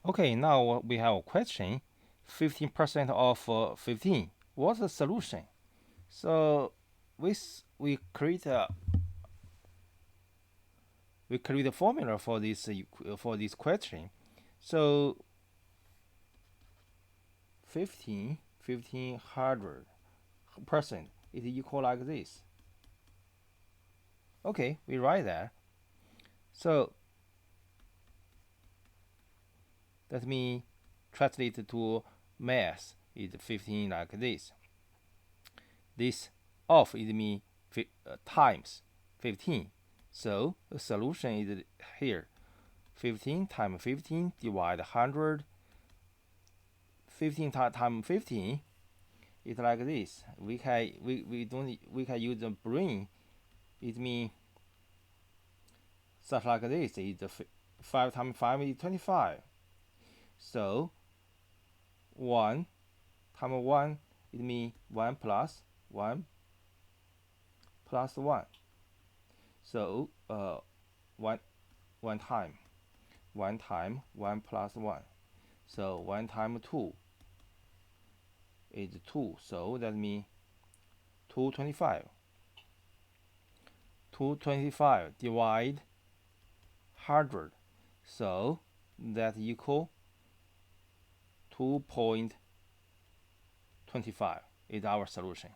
Okay, now we have a question. 15% of 15. What's the solution? So we create a formula for this question. So 15% is equal like this. Okay, we write that. So let me translate it to math is 15 like this. This of is mean times 15. So the solution is here. 15 times 15 divide 100. 15 times 15 is like this. We can use the brain. It means such like this. It's 5 times 5 is 25. So 1 times 1 it means 1 plus 1 plus 1. So 1 1 time 1 time 1 plus 1. So 1 times 2 is 2. So that means 225. 225 divide 100. So that equal 2.25 is our solution.